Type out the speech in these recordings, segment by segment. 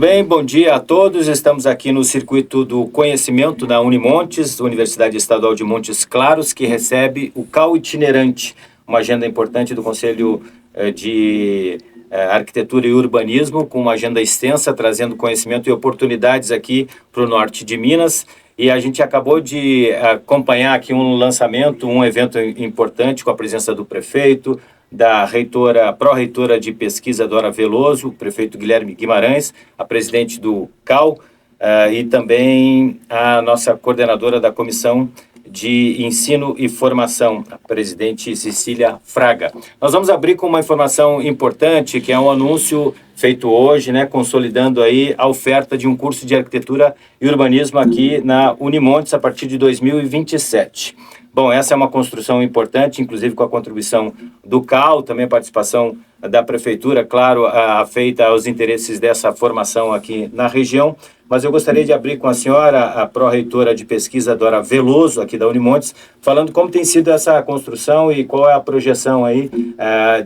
bem? Bom dia a todos. Estamos aqui no Circuito do Conhecimento da Unimontes, Universidade Estadual de Montes Claros, que recebe o CAU Itinerante, uma agenda importante do Conselho de Arquitetura e Urbanismo, com uma agenda extensa, trazendo conhecimento e oportunidades aqui para o norte de Minas. E a gente acabou de acompanhar aqui um lançamento, um evento importante com a presença do prefeito, da pró-reitora de pesquisa Dora Veloso, o prefeito Guilherme Guimarães, a presidente do CAU e também a nossa coordenadora da Comissão de Ensino e Formação, a presidente Cecília Fraga. Nós vamos abrir com uma informação importante, que é um anúncio feito hoje, né, consolidando aí a oferta de um curso de arquitetura e urbanismo aqui na Unimontes a partir de 2027. Bom, essa é uma construção importante, inclusive com a contribuição do CAU, também a participação da Prefeitura, claro, afeita aos interesses dessa formação aqui na região. Mas eu gostaria de abrir com a senhora, a pró-reitora de pesquisa Dora Veloso, aqui da Unimontes, falando como tem sido essa construção e qual é a projeção aí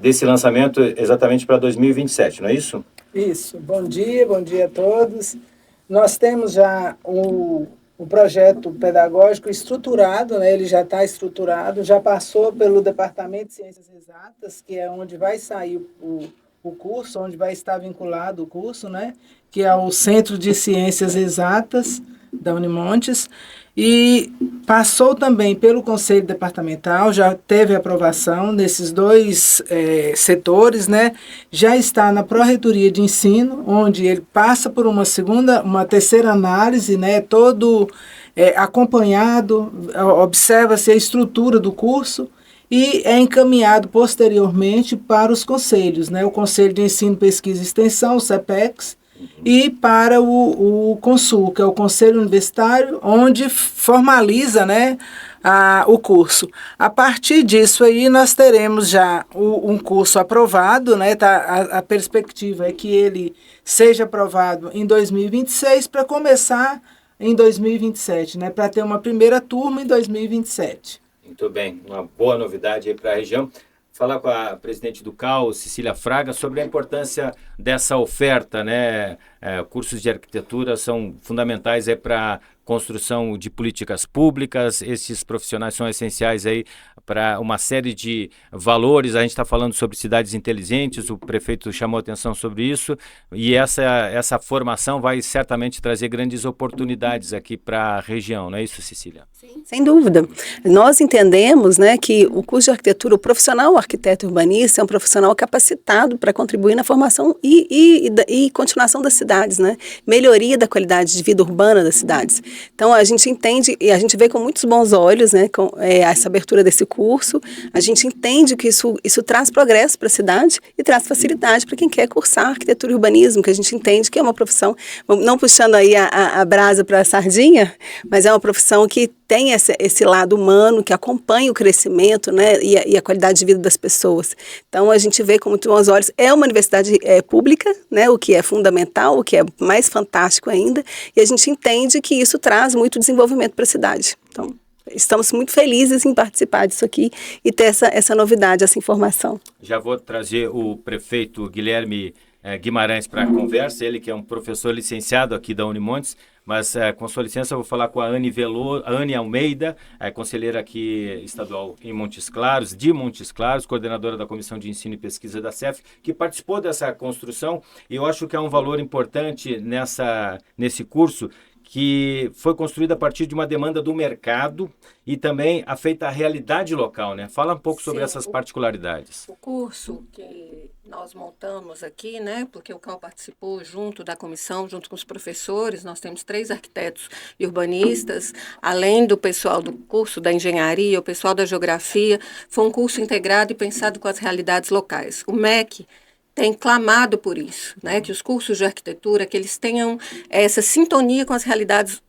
desse lançamento exatamente para 2027, não é isso? Isso. Bom dia a todos. Nós temos já o projeto pedagógico estruturado, né? Ele já está estruturado, já passou pelo Departamento de Ciências Exatas, que é onde vai sair o curso, onde vai estar vinculado o curso, né? Que é o Centro de Ciências Exatas da Unimontes, e passou também pelo Conselho Departamental, já teve aprovação nesses dois setores, né? Já está na Pró-Reitoria de Ensino, onde ele passa por uma terceira análise, né? Todo acompanhado, observa-se a estrutura do curso e é encaminhado posteriormente para os conselhos, né? O Conselho de Ensino, Pesquisa e Extensão, o CEPEX, e para o CONSUL, que é o Conselho Universitário, onde formaliza, né, o curso. A partir disso aí, nós teremos já um curso aprovado, né, a perspectiva é que ele seja aprovado em 2026 para começar em 2027, né, para ter uma primeira turma em 2027. Muito bem, uma boa novidade aí para a região. Falar com a presidente do CAU, Cecília Fraga, sobre a importância dessa oferta, né? Cursos de arquitetura são fundamentais para a construção de políticas públicas, esses profissionais são essenciais aí para uma série de valores. A gente está falando sobre cidades inteligentes, o prefeito chamou atenção sobre isso, e essa formação vai certamente trazer grandes oportunidades aqui para a região, não é isso, Cecília? Sim, sem dúvida. Nós entendemos, né, que o curso de arquitetura, o profissional arquiteto urbanista é um profissional capacitado para contribuir na formação e continuação das cidades, né? Melhoria da qualidade de vida urbana das cidades. Então, a gente entende e a gente vê com muitos bons olhos, né, com essa abertura desse curso. A gente entende que isso traz progresso para a cidade e traz facilidade para quem quer cursar arquitetura e urbanismo, que a gente entende que é uma profissão, não puxando aí a brasa para a sardinha, mas é uma profissão que tem esse lado humano, que acompanha o crescimento, né, e a qualidade de vida das pessoas. Então, a gente vê com muitos bons olhos. É uma universidade pública, né, o que é fundamental, o que é mais fantástico ainda, e a gente entende que isso traz muito desenvolvimento para a cidade. Então, estamos muito felizes em participar disso aqui e ter essa novidade, essa informação. Já vou trazer o prefeito Guilherme Guimarães para a conversa, ele que é um professor licenciado aqui da Unimontes, mas com sua licença eu vou falar com a Anne Almeida, conselheira aqui estadual em Montes Claros, coordenadora da Comissão de Ensino e Pesquisa da CEF, que participou dessa construção, e eu acho que é um valor importante nesse curso, que foi construída a partir de uma demanda do mercado e também afeita a realidade local, né? Fala um pouco sobre essas particularidades. O curso que nós montamos aqui, né, porque o CAU participou junto da comissão, junto com os professores, nós temos 3 arquitetos e urbanistas, além do pessoal do curso da engenharia, o pessoal da geografia, foi um curso integrado e pensado com as realidades locais. O MEC tem clamado por isso, né, que os cursos de arquitetura, que eles tenham essa sintonia com as realidades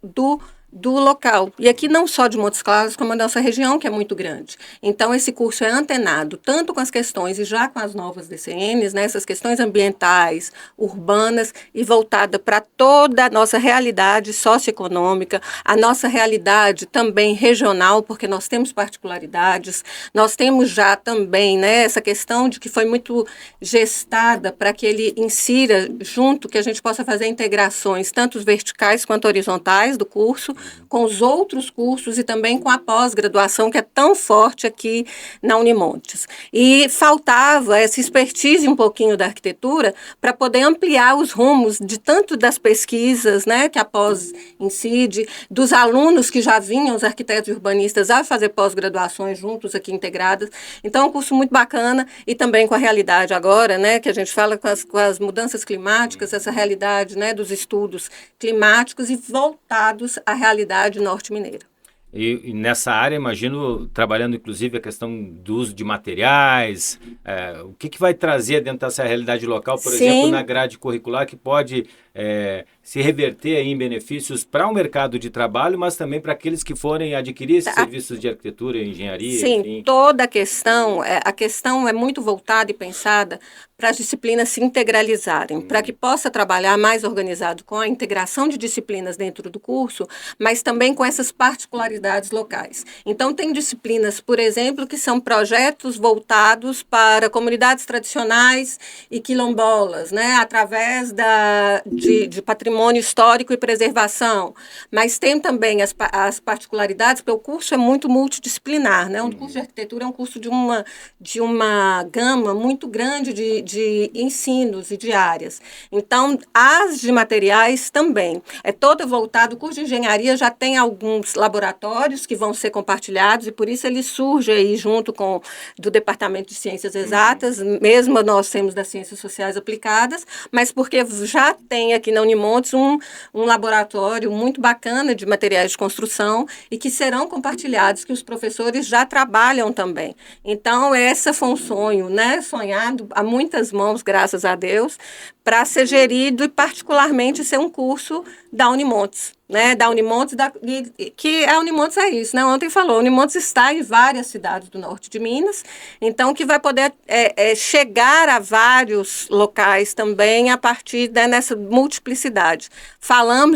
do local. E aqui não só de Montes Claros, como a nossa região, que é muito grande. Então, esse curso é antenado tanto com as questões, e já com as novas DCNs, né, essas questões ambientais, urbanas, e voltada para toda a nossa realidade socioeconômica, a nossa realidade também regional, porque nós temos particularidades, nós temos já também, né, essa questão de que foi muito gestada para que ele insira junto, que a gente possa fazer integrações, tanto verticais quanto horizontais do curso, com os outros cursos e também com a pós-graduação, que é tão forte aqui na Unimontes. E faltava essa expertise um pouquinho da arquitetura para poder ampliar os rumos de tanto das pesquisas, né, que a pós incide, dos alunos que já vinham, os arquitetos e urbanistas, a fazer pós-graduações juntos aqui integradas. Então, é um curso muito bacana e também com a realidade agora, né, que a gente fala com as mudanças climáticas, essa realidade, né, dos estudos climáticos e voltados à realidade norte-mineira. E nessa área, imagino, trabalhando inclusive a questão do uso de materiais, o que vai trazer dentro dessa realidade local, por exemplo, na grade curricular, que pode se reverter aí em benefícios para o mercado de trabalho, mas também para aqueles que forem adquirir esses serviços de arquitetura e engenharia. Sim, enfim. toda a questão é muito voltada e pensada para as disciplinas se integralizarem, para que possa trabalhar mais organizado com a integração de disciplinas dentro do curso, mas também com essas particularidades locais. Então, tem disciplinas, por exemplo, que são projetos voltados para comunidades tradicionais e quilombolas, né, através de patrimônio histórico e preservação, mas tem também as particularidades, porque o curso é muito multidisciplinar, né? Um curso de arquitetura é um curso de uma gama muito grande de ensinos e de áreas. Então, as de materiais também. É todo voltado, o curso de engenharia já tem alguns laboratórios que vão ser compartilhados e por isso ele surge aí junto com do Departamento de Ciências Exatas, mesmo nós temos das Ciências Sociais Aplicadas, mas porque já tem aqui na Unimontes um laboratório muito bacana de materiais de construção e que serão compartilhados, que os professores já trabalham também. Então, esse foi um sonho, né, sonhado há muitas mãos, graças a Deus, para ser gerido e particularmente ser um curso da Unimontes. Né, da Unimontes, que a Unimontes é isso, né? Ontem falou, a Unimontes está em várias cidades do norte de Minas, então que vai poder chegar a vários locais também a partir dessa multiplicidade.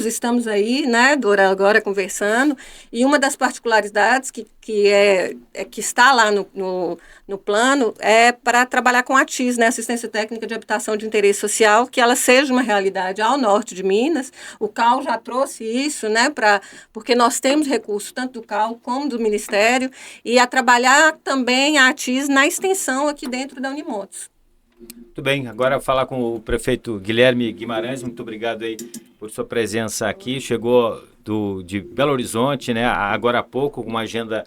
Estamos aí, né, Dora, agora conversando, e uma das particularidades que está lá no plano é para trabalhar com a ATIS, né, Assistência Técnica de Habitação de Interesse Social, que ela seja uma realidade ao norte de Minas. O CAL já trouxe isso, né, porque nós temos recursos tanto do CAL como do Ministério, e a trabalhar também a ATIS na extensão aqui dentro da Unimontes. Muito bem, agora falar com o prefeito Guilherme Guimarães. Muito obrigado aí por sua presença aqui. Chegou de Belo Horizonte, né, agora há pouco, com uma agenda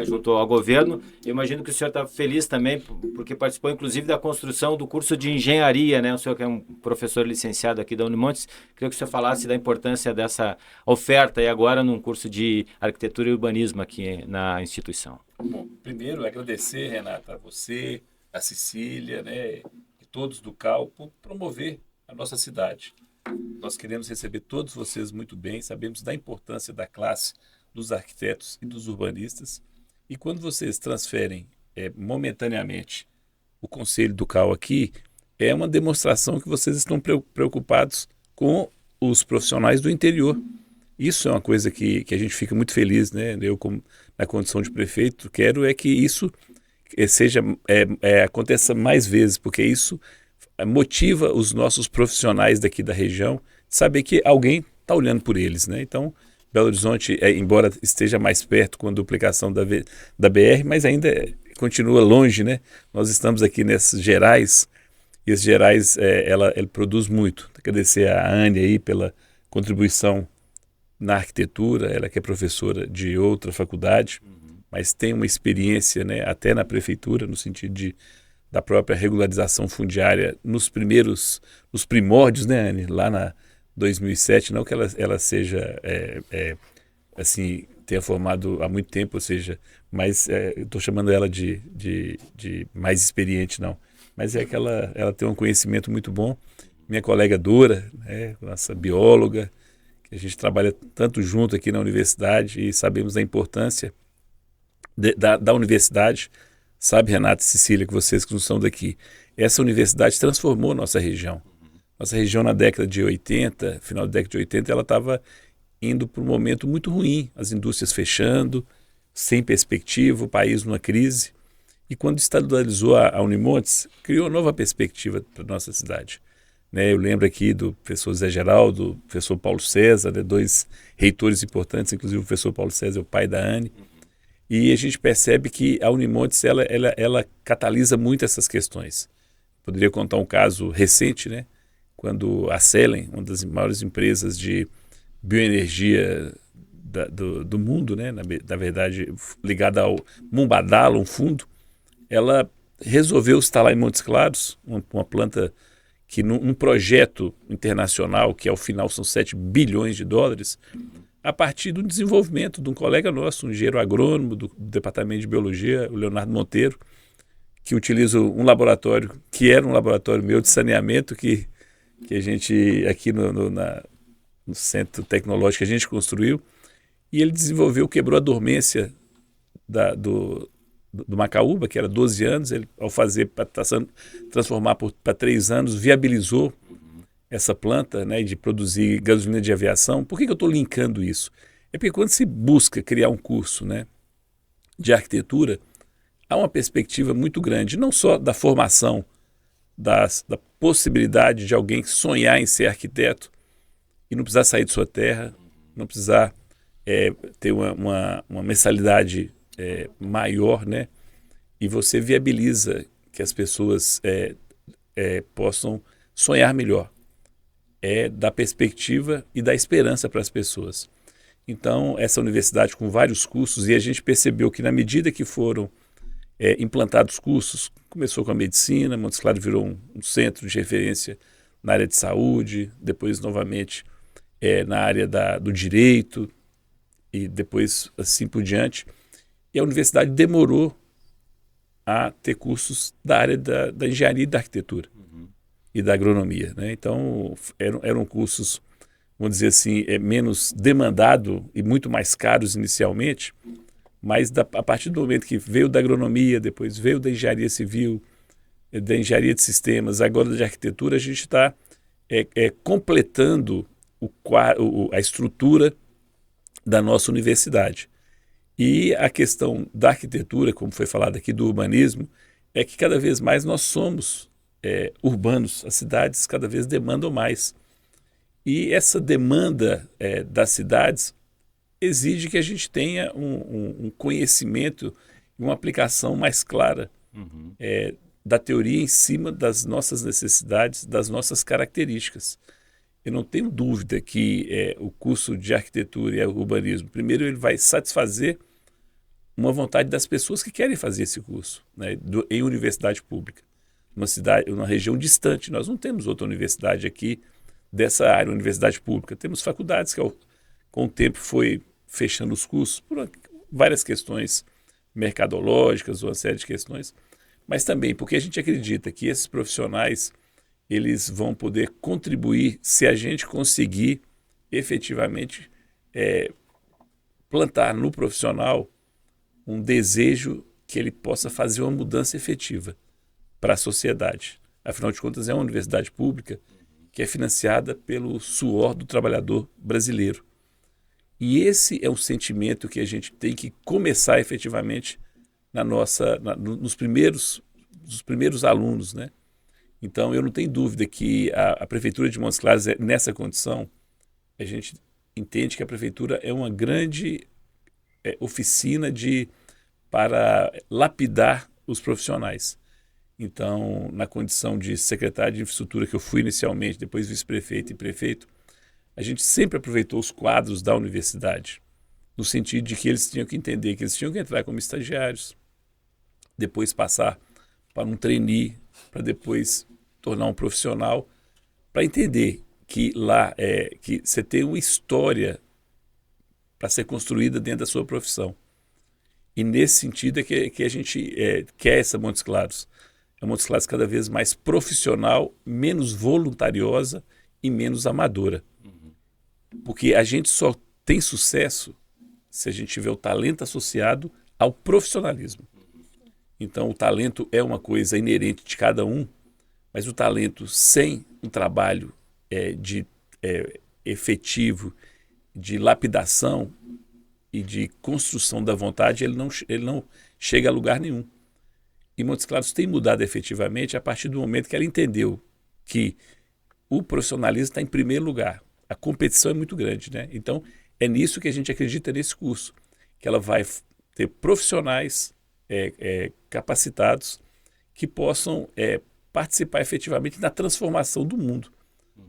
junto ao governo. Eu imagino que o senhor está feliz também, porque participou inclusive da construção do curso de engenharia, né? O senhor que é um professor licenciado aqui da Unimontes, queria que o senhor falasse da importância dessa oferta aí agora num curso de arquitetura e urbanismo aqui na instituição. Bom, primeiro agradecer, Renata, a você, a Cecília, né, e todos do CAL por promover a nossa cidade. Nós queremos receber todos vocês muito bem, sabemos da importância da classe dos arquitetos e dos urbanistas, e quando vocês transferem momentaneamente o conselho do CAL aqui, é uma demonstração que vocês estão preocupados com os profissionais do interior. Isso é uma coisa que a gente fica muito feliz, né? Eu, como na condição de prefeito, quero que isso aconteça mais vezes, porque isso motiva os nossos profissionais daqui da região de saber que alguém está olhando por eles, né? Então, Belo Horizonte, embora esteja mais perto com a duplicação da BR, mas ainda continua longe, né? Nós estamos aqui nessas Gerais, e as Gerais, ela produz muito. Agradecer a Anne aí pela contribuição na arquitetura, ela que é professora de outra faculdade, mas tem uma experiência, né, até na prefeitura, no sentido da própria regularização fundiária nos primórdios, né, Anne? Lá na 2007, não que ela seja, assim, tenha formado há muito tempo, ou seja, mas estou chamando ela de mais experiente, não. Mas é que ela tem um conhecimento muito bom. Minha colega Dora, né, nossa bióloga, A gente trabalha tanto junto aqui na universidade e sabemos da importância da universidade. Sabe, Renato e Cecília, que vocês que não são daqui, essa universidade transformou nossa região. Nossa região na década de 80, final da década de 80, ela estava indo para um momento muito ruim, as indústrias fechando, sem perspectiva, o país numa crise. E quando estadualizou a Unimontes, criou uma nova perspectiva para a nossa cidade. Né, eu lembro aqui do professor Zé Geraldo, do professor Paulo César, né, dois reitores importantes, inclusive o professor Paulo César é o pai da Anne. E a gente percebe que a Unimontes ela catalisa muito essas questões. Poderia contar um caso recente, né, quando a Selen, uma das maiores empresas de bioenergia do mundo, né, na verdade ligada ao Mubadala, um fundo, ela resolveu instalar em Montes Claros uma planta que num projeto internacional, que ao final são 7 bilhões de dólares, a partir do desenvolvimento de um colega nosso, um engenheiro agrônomo do Departamento de Biologia, o Leonardo Monteiro, que utiliza um laboratório, que era um laboratório meu de saneamento, que a gente, aqui no Centro Tecnológico, a gente construiu, e ele desenvolveu, quebrou a dormência do Macaúba, que era 12 anos, ele, ao fazer, para transformar para 3 anos, viabilizou essa planta, né, de produzir gasolina de aviação. Por que eu estou linkando isso? É porque quando se busca criar um curso, né, de arquitetura, há uma perspectiva muito grande, não só da formação, da possibilidade de alguém sonhar em ser arquiteto e não precisar sair de sua terra, não precisar ter uma mensalidade maior, né? E você viabiliza que as pessoas possam sonhar melhor. Da perspectiva e da esperança para as pessoas. Então, essa universidade com vários cursos, e a gente percebeu que na medida que foram implantados cursos, começou com a medicina, Montes Claros virou um centro de referência na área de saúde, depois novamente na área do direito, e depois assim por diante. E a universidade demorou a ter cursos da área da engenharia e da arquitetura e da agronomia, né? Então eram cursos, vamos dizer assim, menos demandado e muito mais caros inicialmente, mas a partir do momento que veio da agronomia, depois veio da engenharia civil, da engenharia de sistemas, agora de arquitetura, a gente está completando a estrutura da nossa universidade. E a questão da arquitetura, como foi falado aqui, do urbanismo, é que cada vez mais nós somos urbanos, as cidades cada vez demandam mais. E essa demanda das cidades exige que a gente tenha um conhecimento e uma aplicação mais clara da teoria em cima das nossas necessidades, das nossas características. Eu não tenho dúvida que o curso de arquitetura e urbanismo, primeiro ele vai satisfazer uma vontade das pessoas que querem fazer esse curso, né, em universidade pública. Uma região distante, nós não temos outra universidade aqui dessa área, universidade pública. Temos faculdades que com o tempo foi fechando os cursos por várias questões mercadológicas, uma série de questões, mas também porque a gente acredita que esses profissionais eles vão poder contribuir se a gente conseguir efetivamente plantar no profissional um desejo que ele possa fazer uma mudança efetiva para a sociedade. Afinal de contas, é uma universidade pública que é financiada pelo suor do trabalhador brasileiro. E esse é um sentimento que a gente tem que começar efetivamente nos primeiros alunos, né? Então, eu não tenho dúvida que a Prefeitura de Montes Claros, nessa condição, a gente entende que a Prefeitura é uma grande oficina para lapidar os profissionais. Então, na condição de secretário de infraestrutura que eu fui inicialmente, depois vice-prefeito e prefeito, a gente sempre aproveitou os quadros da universidade, no sentido de que eles tinham que entender que eles tinham que entrar como estagiários, depois passar para um trainee, para depois tornar um profissional, para entender que lá que você tem uma história para ser construída dentro da sua profissão. E nesse sentido é que a gente quer essa Montes Claros. É uma Montes Claros cada vez mais profissional, menos voluntariosa e menos amadora. Porque a gente só tem sucesso se a gente tiver o talento associado ao profissionalismo. Então, o talento é uma coisa inerente de cada um, mas o talento sem um trabalho efetivo, de lapidação e de construção da vontade, ele não chega a lugar nenhum. E Montes Claros tem mudado efetivamente a partir do momento que ela entendeu que o profissionalismo está em primeiro lugar. A competição é muito grande, né? Então, é nisso que a gente acredita nesse curso, que ela vai ter profissionais capacitados que possam participar efetivamente da transformação do mundo,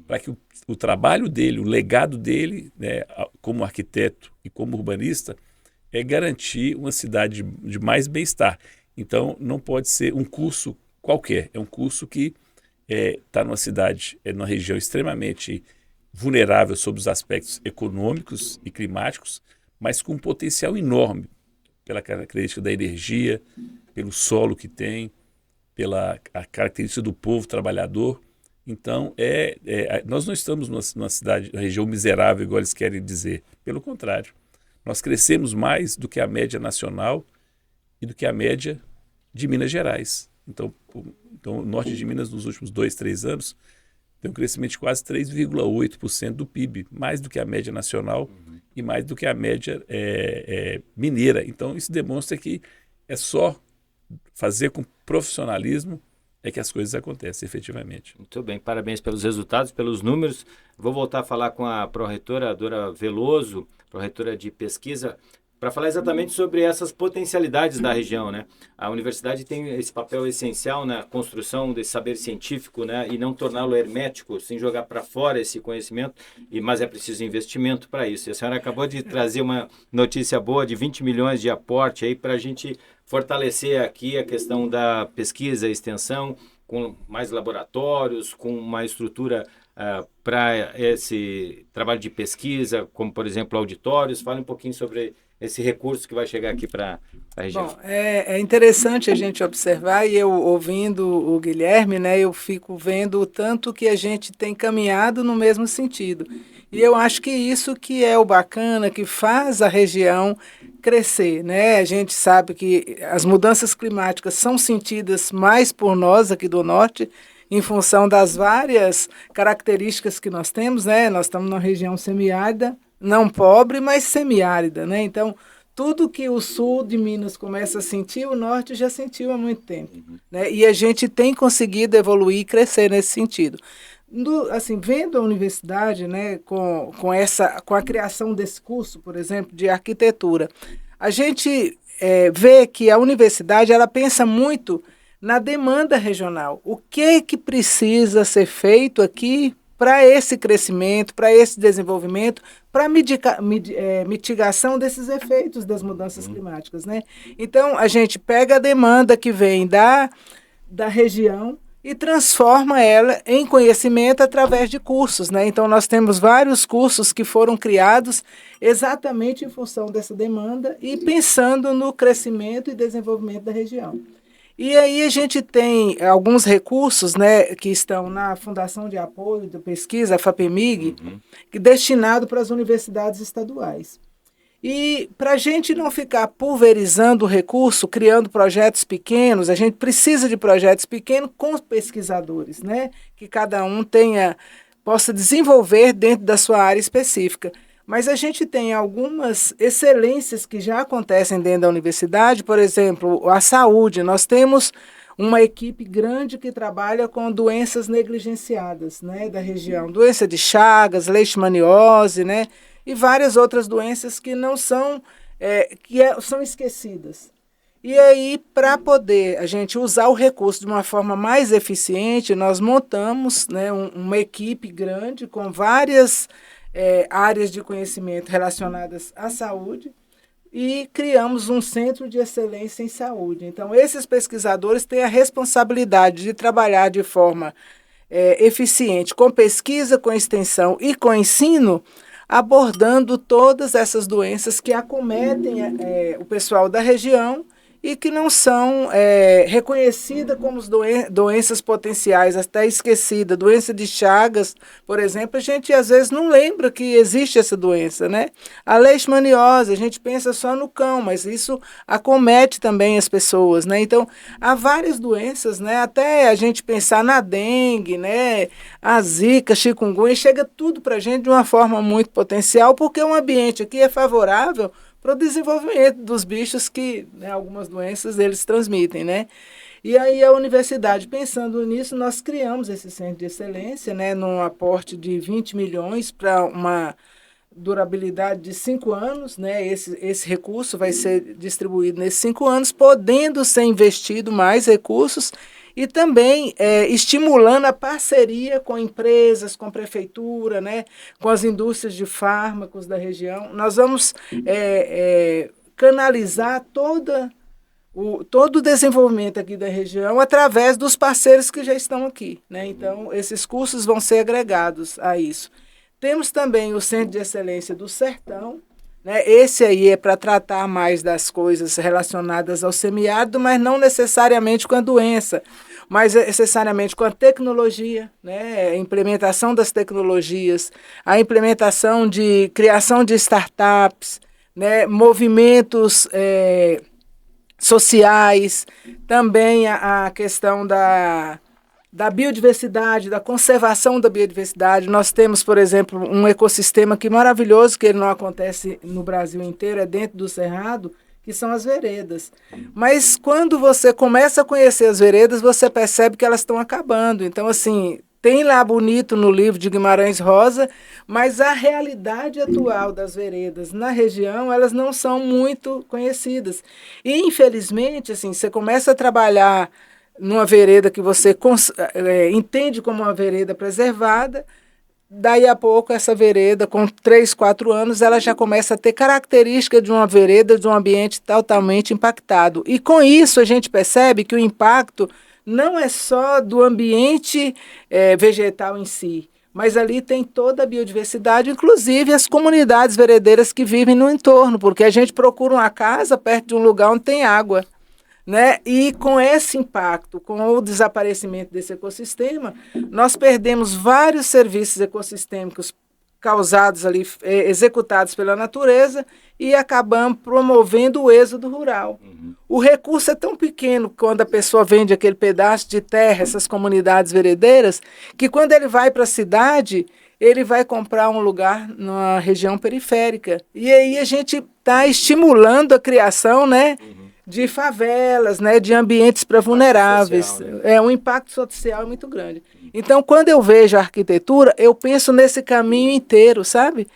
para que o trabalho dele, o legado dele, né, como arquiteto e como urbanista, é garantir uma cidade de mais bem-estar. Então, não pode ser um curso qualquer, é um curso que está numa cidade, numa região extremamente vulnerável sob os aspectos econômicos e climáticos, mas com um potencial enorme pela característica da energia, pelo solo que tem, pela a característica do povo trabalhador. Então, nós não estamos numa cidade, uma região miserável, igual eles querem dizer. Pelo contrário, nós crescemos mais do que a média nacional e do que a média de Minas Gerais. Então o norte de Minas, nos últimos 2, 3 anos, tem um crescimento de quase 3,8% do PIB, mais do que a média nacional e mais do que a média mineira. Então, isso demonstra que é só fazer com profissionalismo que as coisas acontecem efetivamente. Muito bem, parabéns pelos resultados, pelos números. Vou voltar a falar com a pró-reitora, a Dora Veloso, pró-reitora de pesquisa, para falar exatamente sobre essas potencialidades da região, né? A universidade tem esse papel essencial na construção desse saber científico, né? E não torná-lo hermético, sem jogar para fora esse conhecimento, mas é preciso investimento para isso. E a senhora acabou de trazer uma notícia boa de 20 milhões de aporte aí para a gente fortalecer aqui a questão da pesquisa e extensão, com mais laboratórios, com uma estrutura para esse trabalho de pesquisa, como, por exemplo, auditórios. Fale um pouquinho sobre esse recurso que vai chegar aqui para a região. Bom, é interessante a gente observar, e eu ouvindo o Guilherme, né, eu fico vendo o tanto que a gente tem caminhado no mesmo sentido. E eu acho que isso que é o bacana, que faz a região crescer, né? A gente sabe que as mudanças climáticas são sentidas mais por nós aqui do norte, em função das várias características que nós temos, né? Nós estamos numa região semiárida, não pobre, mas semiárida, né? Então, tudo que o sul de Minas começa a sentir, o norte já sentiu há muito tempo, né? E a gente tem conseguido evoluir e crescer nesse sentido. Assim, vendo a universidade, né, com a criação desse curso, por exemplo, de arquitetura, a gente vê que a universidade ela pensa muito na demanda regional. O que precisa ser feito aqui para esse crescimento, para esse desenvolvimento, para mitigação desses efeitos das mudanças climáticas, né? Então, a gente pega a demanda que vem da região e transforma ela em conhecimento através de cursos, né? Então, nós temos vários cursos que foram criados exatamente em função dessa demanda e pensando no crescimento e desenvolvimento da região. E aí a gente tem alguns recursos, né, que estão na Fundação de Apoio de Pesquisa, a FAPEMIG, destinado para as universidades estaduais. E para a gente não ficar pulverizando o recurso, criando projetos pequenos, a gente precisa de projetos pequenos com pesquisadores, né, que cada um possa desenvolver dentro da sua área específica. Mas a gente tem algumas excelências que já acontecem dentro da universidade, por exemplo, a saúde. Nós temos uma equipe grande que trabalha com doenças negligenciadas, né, da região. Doença de Chagas, leishmaniose, né, e várias outras doenças que não são, são esquecidas. E aí, para poder a gente usar o recurso de uma forma mais eficiente, nós montamos, né, uma equipe grande com várias áreas de conhecimento relacionadas à saúde e criamos um centro de excelência em saúde. Então, esses pesquisadores têm a responsabilidade de trabalhar de forma eficiente com pesquisa, com extensão e com ensino, abordando todas essas doenças que acometem o pessoal da região e que não são reconhecidas como doenças potenciais, até esquecida. Doença de Chagas, por exemplo, a gente às vezes não lembra que existe essa doença, né? A leishmaniose, a gente pensa só no cão, mas isso acomete também as pessoas, né? Então, há várias doenças, né? Até a gente pensar na dengue, né? A zika, chikungunya, chega tudo para a gente de uma forma muito potencial, porque o ambiente aqui é favorável para o desenvolvimento dos bichos que, né, algumas doenças eles transmitem, né? E aí a universidade, pensando nisso, nós criamos esse centro de excelência, né, num aporte de 20 milhões para uma durabilidade de 5 anos, né? Esse recurso vai ser distribuído nesses 5 anos, podendo ser investido mais recursos e também estimulando a parceria com empresas, com prefeitura, né, com as indústrias de fármacos da região. Nós vamos canalizar todo o desenvolvimento aqui da região através dos parceiros que já estão aqui, né? Então, esses cursos vão ser agregados a isso. Temos também o Centro de Excelência do Sertão, né? Esse aí é para tratar mais das coisas relacionadas ao semiárido, mas não necessariamente com a doença, mas necessariamente com a tecnologia, né? A implementação das tecnologias, a implementação de criação de startups, né? Movimentos sociais, também a questão da biodiversidade, da conservação da biodiversidade. Nós temos, por exemplo, um ecossistema que maravilhoso, que ele não acontece no Brasil inteiro, é dentro do Cerrado, que são as veredas. Mas quando você começa a conhecer as veredas, você percebe que elas estão acabando. Então, assim, tem lá bonito no livro de Guimarães Rosa, mas a realidade atual das veredas na região, elas não são muito conhecidas. E, infelizmente, assim, você começa a trabalhar numa vereda que você entende como uma vereda preservada, daí a pouco essa vereda, com 3, 4 anos, ela já começa a ter característica de uma vereda, de um ambiente totalmente impactado. E com isso a gente percebe que o impacto não é só do ambiente vegetal em si, mas ali tem toda a biodiversidade, inclusive as comunidades veredeiras que vivem no entorno, porque a gente procura uma casa perto de um lugar onde tem água, né? E com esse impacto, com o desaparecimento desse ecossistema, nós perdemos vários serviços ecossistêmicos causados ali, executados pela natureza, e acabamos promovendo o êxodo rural. O recurso é tão pequeno quando a pessoa vende aquele pedaço de terra, essas comunidades veredeiras, que quando ele vai para a cidade, ele vai comprar um lugar numa região periférica. E aí a gente está estimulando a criação, né, de favelas, né, de ambientes para vulneráveis. Social, né? Um impacto social muito grande. Então, quando eu vejo a arquitetura, eu penso nesse caminho inteiro, sabe?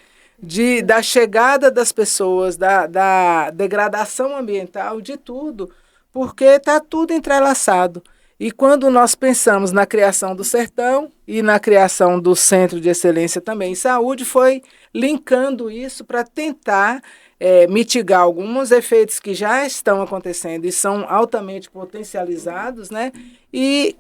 Da chegada das pessoas, da degradação ambiental, de tudo, porque está tudo entrelaçado. E quando nós pensamos na criação do Sertão e na criação do Centro de Excelência também em Saúde, foi linkando isso para tentar mitigar alguns efeitos que já estão acontecendo e são altamente potencializados, né? E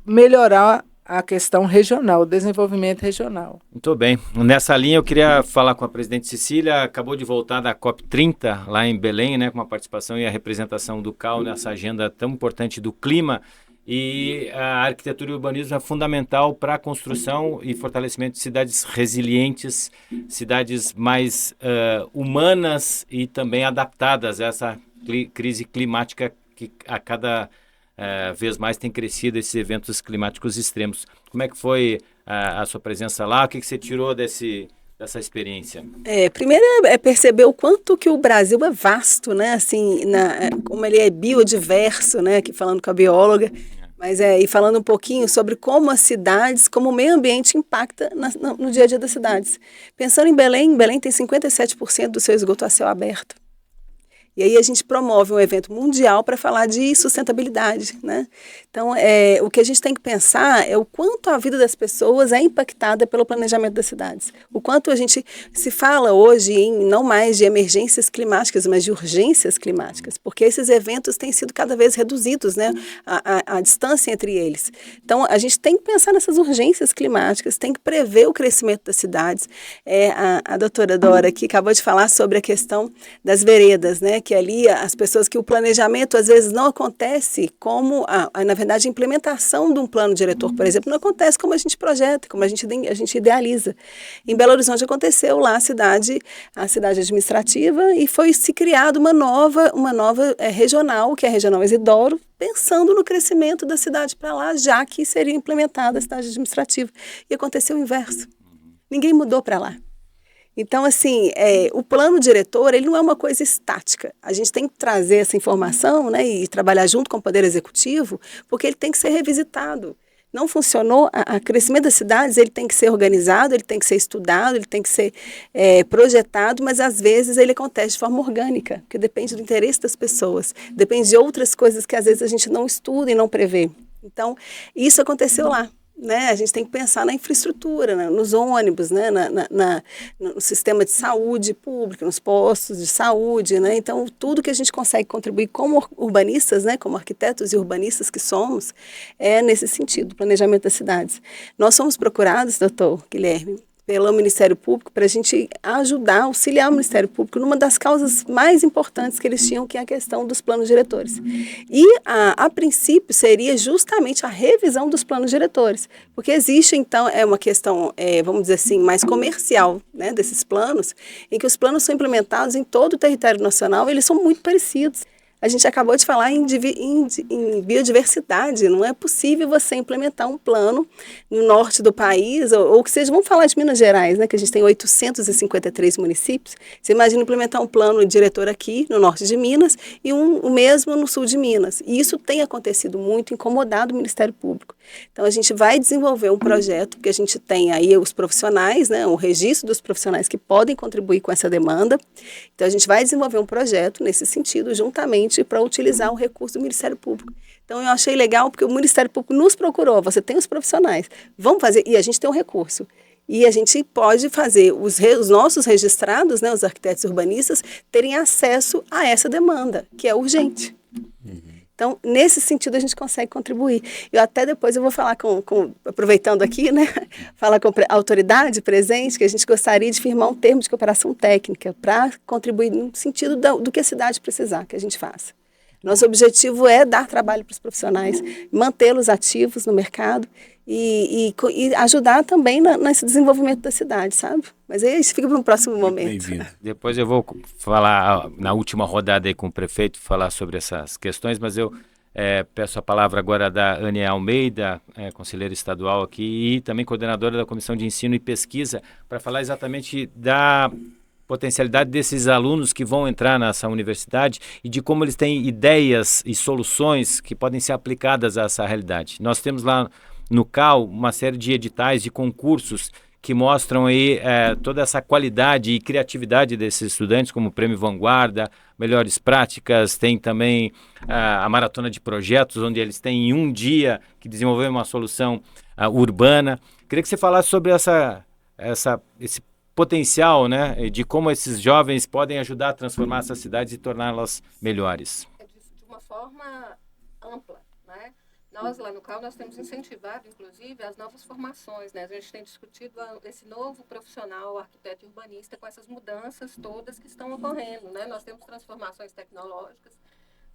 melhorar a questão regional, o desenvolvimento regional. Muito bem. Nessa linha eu queria falar com a presidente Cecília, acabou de voltar da COP30 lá em Belém, né, com a participação e a representação do CAU nessa agenda tão importante do clima. E a arquitetura e o urbanismo é fundamental para a construção e fortalecimento de cidades resilientes, cidades mais humanas e também adaptadas a essa crise climática que a cada vez mais tem crescido, esses eventos climáticos extremos. Como é que foi a sua presença lá? O que você tirou dessa experiência? Primeiro é perceber o quanto que o Brasil é vasto, né? Assim, como ele é biodiverso, né? Aqui falando com a bióloga, mas e falando um pouquinho sobre como as cidades, como o meio ambiente impacta no dia a dia das cidades. Pensando em Belém tem 57% do seu esgoto a céu aberto. E aí a gente promove um evento mundial para falar de sustentabilidade, né? Então, o que a gente tem que pensar é o quanto a vida das pessoas é impactada pelo planejamento das cidades. O quanto a gente se fala hoje não mais de emergências climáticas, mas de urgências climáticas, porque esses eventos têm sido cada vez reduzidos, né? A distância entre eles. Então, a gente tem que pensar nessas urgências climáticas, tem que prever o crescimento das cidades. A doutora Dora, que acabou de falar sobre a questão das veredas, né? que ali as pessoas, que o planejamento às vezes não acontece como, na verdade, a implementação de um plano diretor, por exemplo, não acontece como a gente projeta, como a gente idealiza. Em Belo Horizonte aconteceu lá a cidade administrativa, e foi se criada uma nova regional, que é a Regional Isidoro, pensando no crescimento da cidade para lá, já que seria implementada a cidade administrativa. E aconteceu o inverso. Ninguém mudou para lá. Então, assim, o plano diretor, ele não é uma coisa estática. A gente tem que trazer essa informação, né, e trabalhar junto com o Poder Executivo, porque ele tem que ser revisitado. Não funcionou, o crescimento das cidades, ele tem que ser organizado, ele tem que ser estudado, ele tem que ser projetado, mas às vezes ele acontece de forma orgânica, porque depende do interesse das pessoas, depende de outras coisas que às vezes a gente não estuda e não prevê. Então, isso aconteceu lá. Né? A gente tem que pensar na infraestrutura, né? Nos ônibus, né? No sistema de saúde pública, nos postos de saúde. Né? Então, tudo que a gente consegue contribuir como urbanistas, né? Como arquitetos e urbanistas que somos, é nesse sentido, planejamento das cidades. Nós somos procurados, doutor Guilherme, pelo Ministério Público, para a gente auxiliar o Ministério Público numa das causas mais importantes que eles tinham, que é a questão dos planos diretores. E, a princípio, seria justamente a revisão dos planos diretores, porque existe, então, uma questão, vamos dizer assim, mais comercial, né, desses planos, em que os planos são implementados em todo o território nacional, e eles são muito parecidos. A gente acabou de falar em biodiversidade. Não é possível você implementar um plano no norte do país, ou que seja, vamos falar de Minas Gerais, né, que a gente tem 853 municípios. Você imagina implementar um plano diretor aqui no norte de Minas e o mesmo no sul de Minas. E isso tem acontecido muito, incomodado o Ministério Público. Então, a gente vai desenvolver um projeto, porque a gente tem aí os profissionais, né, o registro dos profissionais que podem contribuir com essa demanda. Então, a gente vai desenvolver um projeto nesse sentido, juntamente, para utilizar o recurso do Ministério Público. Então, eu achei legal, porque o Ministério Público nos procurou, você tem os profissionais, vamos fazer, e a gente tem um recurso. E a gente pode fazer os nossos registrados, né, os arquitetos urbanistas, terem acesso a essa demanda, que é urgente. Então, nesse sentido, a gente consegue contribuir. Eu até depois eu vou falar aproveitando aqui, né, falar com a autoridade presente, que a gente gostaria de firmar um termo de cooperação técnica para contribuir no sentido do que a cidade precisar que a gente faça. Nosso objetivo é dar trabalho para os profissionais, mantê-los ativos no mercado e ajudar também nesse desenvolvimento da cidade, sabe? Mas aí isso fica para um próximo momento. Bem-vindo. Depois eu vou falar, na última rodada aí com o prefeito, falar sobre essas questões, mas eu peço a palavra agora da Ania Almeida, conselheira estadual aqui, e também coordenadora da Comissão de Ensino e Pesquisa, para falar exatamente da potencialidade desses alunos que vão entrar nessa universidade e de como eles têm ideias e soluções que podem ser aplicadas a essa realidade. Nós temos lá no CAU uma série de editais, de concursos que mostram aí toda essa qualidade e criatividade desses estudantes, como o Prêmio Vanguarda, Melhores Práticas, tem também a Maratona de Projetos, onde eles têm em um dia que desenvolver uma solução urbana. Queria que você falasse sobre esse potencial, né, de como esses jovens podem ajudar a transformar essas cidades e torná-las melhores. De uma forma ampla, né? Nós, lá no CAU, nós temos incentivado, inclusive, as novas formações, né? A gente tem discutido esse novo profissional, arquiteto e urbanista, com essas mudanças todas que estão ocorrendo, né? Nós temos transformações tecnológicas,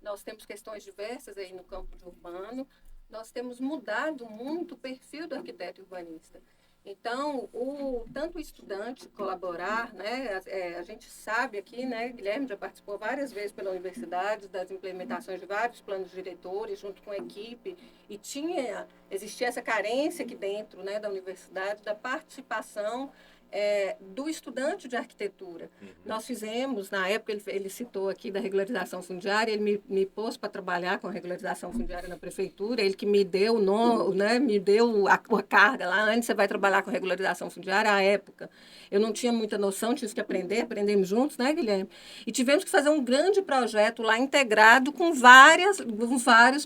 nós temos questões diversas aí no campo de urbano, nós temos mudado muito o perfil do arquiteto e urbanista. Então, tanto o estudante colaborar, né, a gente sabe aqui, né, Guilherme já participou várias vezes pela universidade das implementações de vários planos diretores junto com a equipe, e existia essa carência aqui dentro, né, da universidade, da participação do estudante de arquitetura. Nós fizemos, na época, ele citou aqui da regularização fundiária, ele me pôs para trabalhar com a regularização fundiária na prefeitura, ele que me deu me deu a carga lá, antes você vai trabalhar com regularização fundiária, à época. Eu não tinha muita noção, tive que aprendemos juntos, né, Guilherme? E tivemos que fazer um grande projeto lá integrado com vários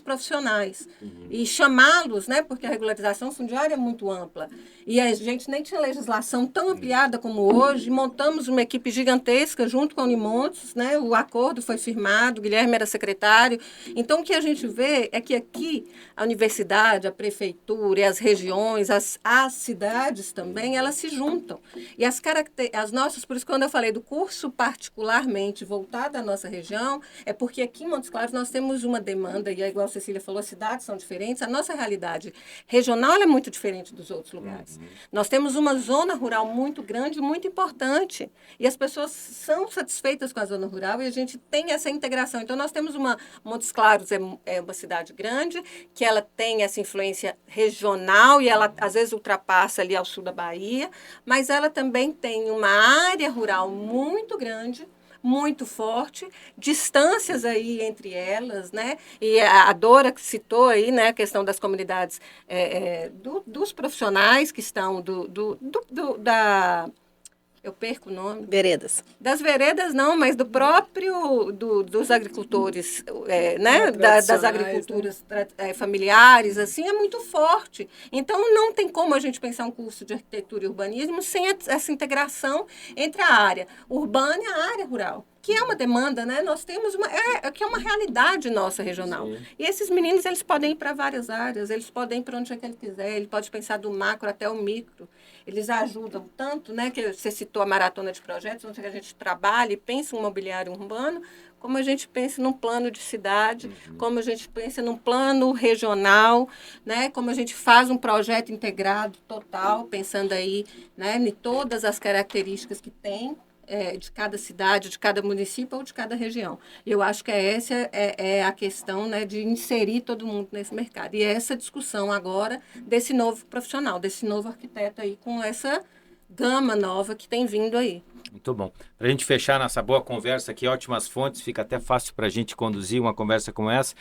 profissionais. E chamá-los, né, porque a regularização fundiária é muito ampla. E a gente nem tinha legislação tão ampliada como hoje, montamos uma equipe gigantesca junto com a Unimontes, né? O acordo foi firmado, o Guilherme era secretário. Então, o que a gente vê é que aqui a universidade, a prefeitura e as regiões, as cidades também, elas se juntam. E as nossas, por isso quando eu falei do curso particularmente voltado à nossa região, é porque aqui em Montes Claros nós temos uma demanda, e é igual a Cecília falou, as cidades são diferentes, a nossa realidade regional é muito diferente dos outros lugares. Nós temos uma zona rural muito grande, muito importante, e as pessoas são satisfeitas com a zona rural e a gente tem essa integração. Então, nós temos Montes Claros é uma cidade grande, que ela tem essa influência regional e ela, às vezes, ultrapassa ali ao sul da Bahia, mas ela também tem uma área rural muito grande, muito forte, distâncias aí entre elas, né? E a Dora que citou aí, né, a questão das comunidades, dos profissionais que estão eu perco o nome. Veredas. Das veredas, não, mas do próprio, dos agricultores, né? Das agriculturas familiares, assim, é muito forte. Então, não tem como a gente pensar um curso de arquitetura e urbanismo sem essa integração entre a área urbana e a área rural, que é uma demanda, né? Nós temos que é uma realidade nossa regional. Sim. E esses meninos, eles podem ir para várias áreas, eles podem ir para onde é que ele quiser, ele pode pensar do macro até o micro. Eles ajudam tanto, né, que você citou a maratona de projetos, onde a gente trabalha e pensa em mobiliário urbano, como a gente pensa num plano de cidade, como a gente pensa num plano regional, né, como a gente faz um projeto integrado total, pensando aí, né, em todas as características que tem, de cada cidade, de cada município ou de cada região. Eu acho que essa é a questão, né, de inserir todo mundo nesse mercado. E essa discussão agora desse novo profissional, desse novo arquiteto aí, com essa gama nova que tem vindo aí. Muito bom. Para a gente fechar nossa boa conversa aqui, ótimas fontes, fica até fácil para a gente conduzir uma conversa como essa.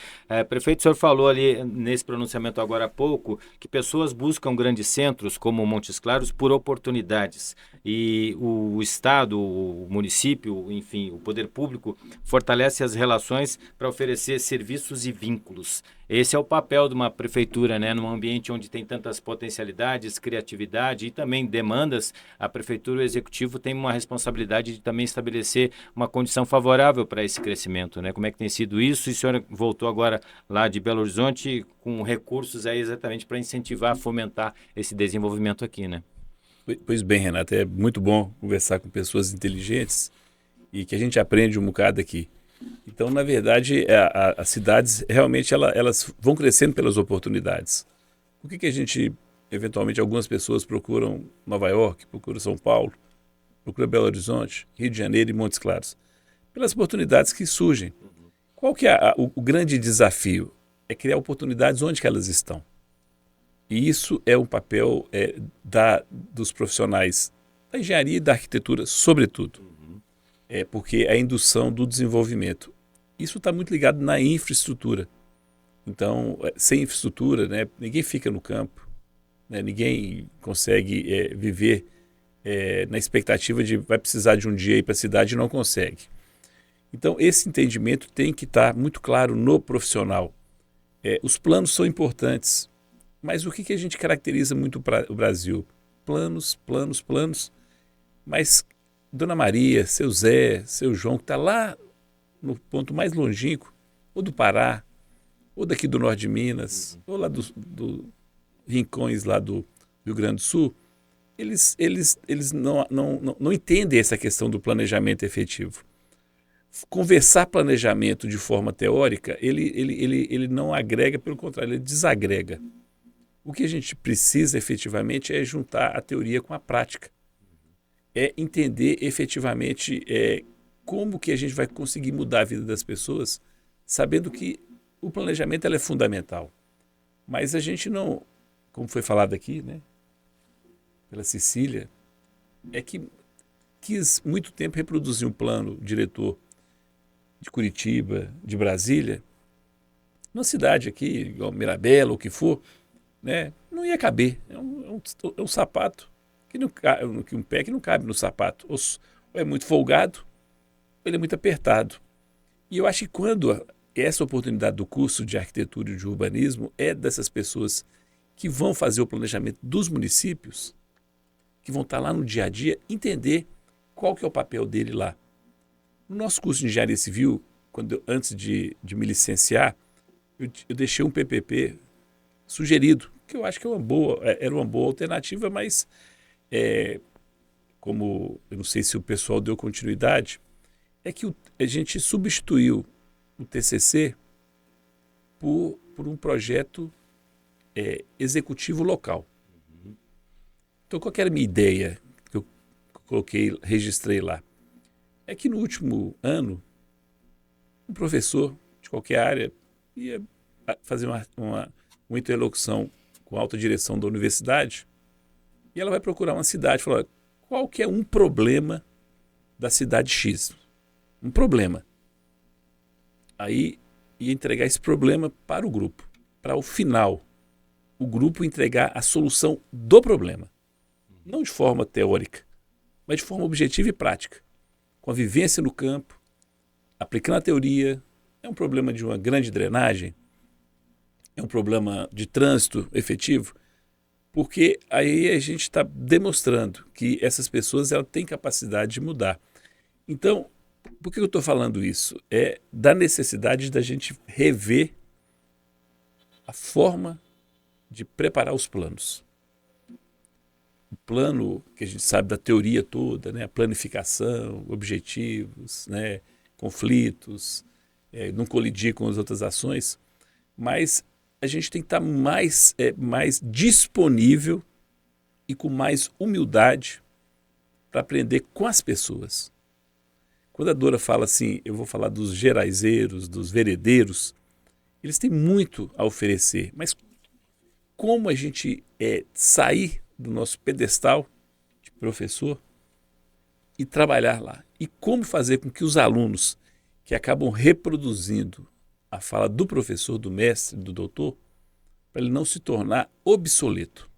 Prefeito, o senhor falou ali nesse pronunciamento agora há pouco que pessoas buscam grandes centros como Montes Claros por oportunidades. E o Estado, o município, enfim, o poder público fortalece as relações para oferecer serviços e vínculos. Esse é o papel de uma prefeitura, né? Num ambiente onde tem tantas potencialidades, criatividade e também demandas, a prefeitura e o executivo têm uma responsabilidade de também estabelecer uma condição favorável para esse crescimento, né? Como é que tem sido isso? E a senhora voltou agora lá de Belo Horizonte com recursos aí exatamente para incentivar, fomentar esse desenvolvimento aqui, né? Pois bem, Renato, é muito bom conversar com pessoas inteligentes e que a gente aprende um bocado aqui. Então, na verdade, as cidades realmente elas vão crescendo pelas oportunidades. Por que a gente, eventualmente, algumas pessoas procuram Nova York, procuram São Paulo, procuram Belo Horizonte, Rio de Janeiro e Montes Claros? Pelas oportunidades que surgem. Qual que é o grande desafio? É criar oportunidades onde que elas estão. E isso é um papel dos profissionais da engenharia e da arquitetura, sobretudo. Porque é a indução do desenvolvimento. Isso está muito ligado na infraestrutura. Então, sem infraestrutura, né, ninguém fica no campo, né, ninguém consegue viver na expectativa de vai precisar de um dia ir para a cidade e não consegue. Então, esse entendimento tem que estar muito claro no profissional. Os planos são importantes, mas o que a gente caracteriza muito o Brasil? Planos, planos, planos, mas Dona Maria, seu Zé, seu João, que está lá no ponto mais longínquo, ou do Pará, ou daqui do norte de Minas, ou lá do rincões lá do Rio Grande do Sul, eles não entendem essa questão do planejamento efetivo. Conversar planejamento de forma teórica, ele não agrega, pelo contrário, ele desagrega. O que a gente precisa efetivamente é juntar a teoria com a prática. É entender efetivamente como que a gente vai conseguir mudar a vida das pessoas, sabendo que o planejamento é fundamental. Mas a gente não, como foi falado aqui, né, pela Cecília, que quis muito tempo reproduzir um plano diretor de Curitiba, de Brasília, numa cidade aqui, igual Mirabela, ou o que for, né, não ia caber. É um sapato. Um pé que não cabe no sapato. Ou é muito folgado, ou ele é muito apertado. E eu acho que quando essa oportunidade do curso de arquitetura e de urbanismo é dessas pessoas que vão fazer o planejamento dos municípios, que vão estar lá no dia a dia, entender qual que é o papel dele lá. No nosso curso de Engenharia Civil, antes de me licenciar, eu deixei um PPP sugerido, que eu acho que era uma boa alternativa, mas como eu não sei se o pessoal deu continuidade, é que a gente substituiu o TCC por um projeto executivo local. Então, qual que era a minha ideia que eu registrei lá? É que no último ano, um professor de qualquer área ia fazer uma interlocução com a alta direção da universidade e ela vai procurar uma cidade e falar qual que é um problema da cidade X. Um problema. Aí ia entregar esse problema para o grupo, para o final o grupo entregar a solução do problema. Não de forma teórica, mas de forma objetiva e prática. Com a vivência no campo, aplicando a teoria. É um problema de uma grande drenagem? É um problema de trânsito efetivo? Porque aí a gente está demonstrando que essas pessoas têm capacidade de mudar. Então, por que eu estou falando isso? É da necessidade da gente rever a forma de preparar os planos. O plano que a gente sabe da teoria toda, né? A planificação, objetivos, né? Conflitos, não colidir com as outras ações, mas a gente tem que estar mais disponível e com mais humildade para aprender com as pessoas. Quando a Dora fala assim, eu vou falar dos geraizeiros, dos veredeiros, eles têm muito a oferecer, mas como a gente sair do nosso pedestal de professor e trabalhar lá? E como fazer com que os alunos que acabam reproduzindo a fala do professor, do mestre, do doutor, para ele não se tornar obsoleto.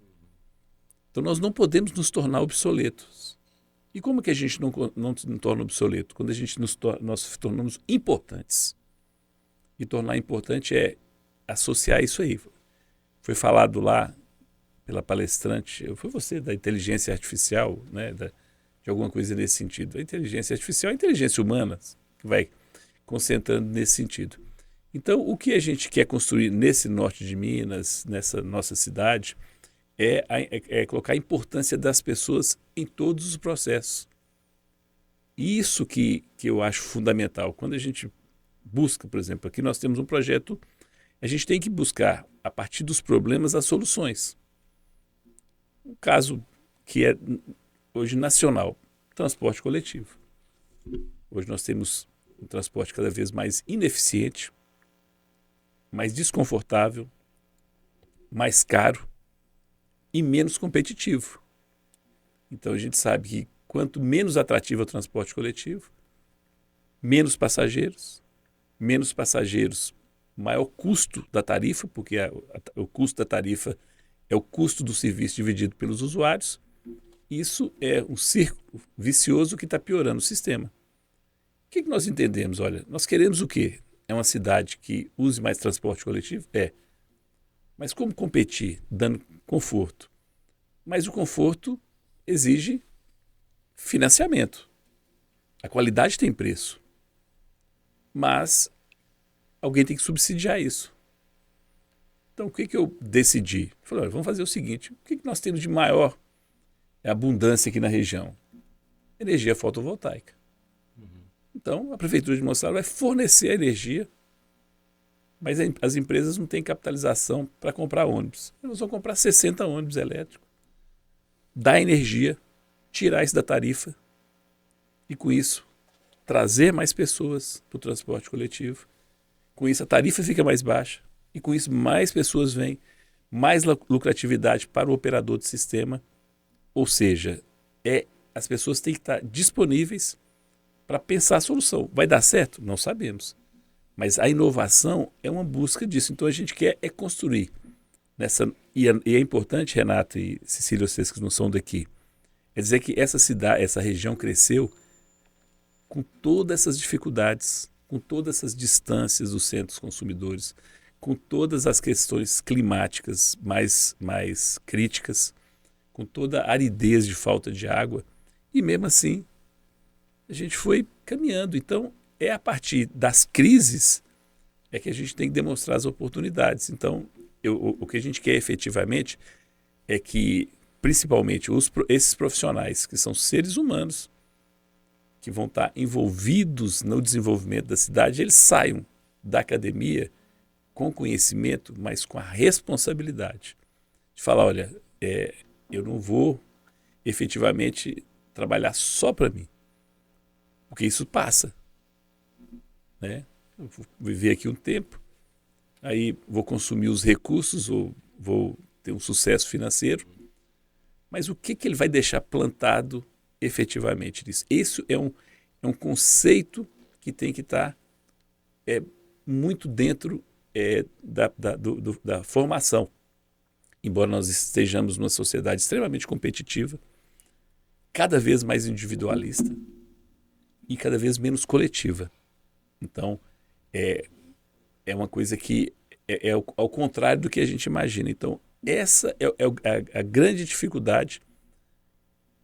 Então nós não podemos nos tornar obsoletos. E como que a gente não se torna obsoleto? Quando nós tornamos importantes. E tornar importante é associar isso aí. Foi falado lá pela palestrante, foi você, da inteligência artificial, né, de alguma coisa nesse sentido. A inteligência artificial é a inteligência humana que vai concentrando nesse sentido. Então, o que a gente quer construir nesse norte de Minas, nessa nossa cidade, é colocar a importância das pessoas em todos os processos. Isso que eu acho fundamental. Quando a gente busca, por exemplo, aqui nós temos um projeto, a gente tem que buscar, a partir dos problemas, as soluções. Um caso que é hoje nacional, transporte coletivo. Hoje nós temos um transporte cada vez mais ineficiente, mais desconfortável, mais caro e menos competitivo. Então a gente sabe que quanto menos atrativo é o transporte coletivo, menos passageiros, maior custo da tarifa, porque o custo da tarifa é o custo do serviço dividido pelos usuários. Isso é um círculo vicioso que está piorando o sistema. O que nós entendemos? Olha, nós queremos o quê? É uma cidade que use mais transporte coletivo? Mas como competir dando conforto? Mas o conforto exige financiamento. A qualidade tem preço. Mas alguém tem que subsidiar isso. Então, o que eu decidi? Falei, olha, vamos fazer o seguinte, o que nós temos de maior abundância aqui na região? Energia fotovoltaica. Então, a Prefeitura de Mossoró vai fornecer a energia, mas as empresas não têm capitalização para comprar ônibus. Elas vão comprar 60 ônibus elétricos, dar energia, tirar isso da tarifa e, com isso, trazer mais pessoas para o transporte coletivo. Com isso, a tarifa fica mais baixa e, com isso, mais pessoas vêm, mais lucratividade para o operador do sistema. Ou seja, as pessoas têm que estar disponíveis para pensar a solução. Vai dar certo? Não sabemos. Mas a inovação é uma busca disso. Então a gente quer construir e é importante, Renato e Cecília, vocês que não são daqui, é dizer que essa cidade, essa região cresceu com todas essas dificuldades, com todas essas distâncias dos centros consumidores, com todas as questões climáticas mais críticas, com toda a aridez de falta de água, e mesmo assim a gente foi caminhando. Então, é a partir das crises é que a gente tem que demonstrar as oportunidades. Então, o que a gente quer efetivamente é que, principalmente, esses profissionais, que são seres humanos, que vão estar envolvidos no desenvolvimento da cidade, eles saiam da academia com conhecimento, mas com a responsabilidade de falar, olha, eu não vou efetivamente trabalhar só para mim, porque isso passa, né? Eu vou viver aqui um tempo, aí vou consumir os recursos, ou vou ter um sucesso financeiro, mas o que ele vai deixar plantado efetivamente nisso? Isso é um conceito que tem que estar muito dentro da formação. Embora nós estejamos numa sociedade extremamente competitiva, cada vez mais individualista e cada vez menos coletiva. Então, é uma coisa que é ao contrário do que a gente imagina. Então, essa é a grande dificuldade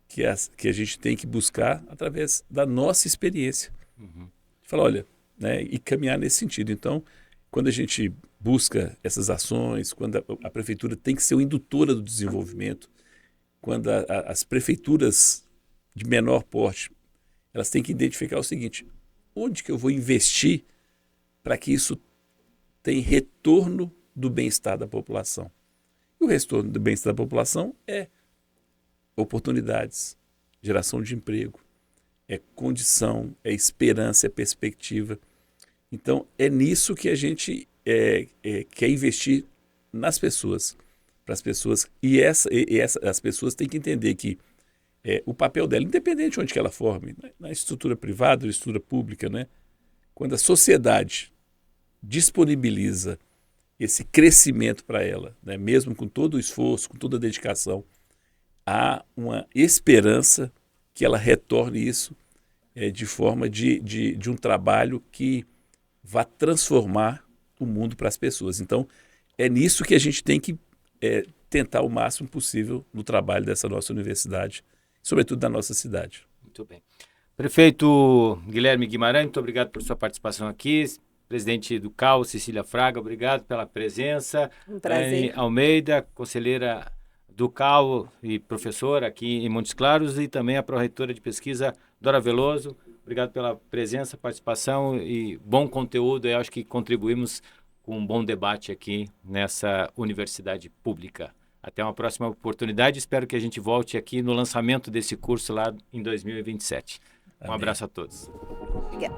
que a gente tem que buscar através da nossa experiência. Falar, olha, né, e caminhar nesse sentido. Então, quando a gente busca essas ações, quando a prefeitura tem que ser uma indutora do desenvolvimento, quando as prefeituras de menor porte, elas têm que identificar o seguinte: onde que eu vou investir para que isso tenha retorno do bem-estar da população? E o retorno do bem-estar da população é oportunidades, geração de emprego, é condição, é esperança, é perspectiva. Então, é nisso que a gente quer investir nas pessoas, para as pessoas. E as pessoas têm que entender que o papel dela, independente de onde que ela forme, na estrutura privada ou estrutura pública, né? Quando a sociedade disponibiliza esse crescimento para ela, né? Mesmo com todo o esforço, com toda a dedicação, há uma esperança que ela retorne isso de forma de um trabalho que vá transformar o mundo para as pessoas. Então, é nisso que a gente tem que tentar o máximo possível no trabalho dessa nossa universidade, sobretudo da nossa cidade. Muito bem. Prefeito Guilherme Guimarães, muito obrigado por sua participação aqui. Presidente do CAU, Cecília Fraga, obrigado pela presença. Um prazer. Almeida, conselheira do CAU e professora aqui em Montes Claros, e também a pró-reitora de pesquisa, Dora Veloso. Obrigado pela presença, participação e bom conteúdo. Eu acho que contribuímos com um bom debate aqui nessa universidade pública. Até uma próxima oportunidade. Espero que a gente volte aqui no lançamento desse curso lá em 2027. Um abraço a todos. Obrigada.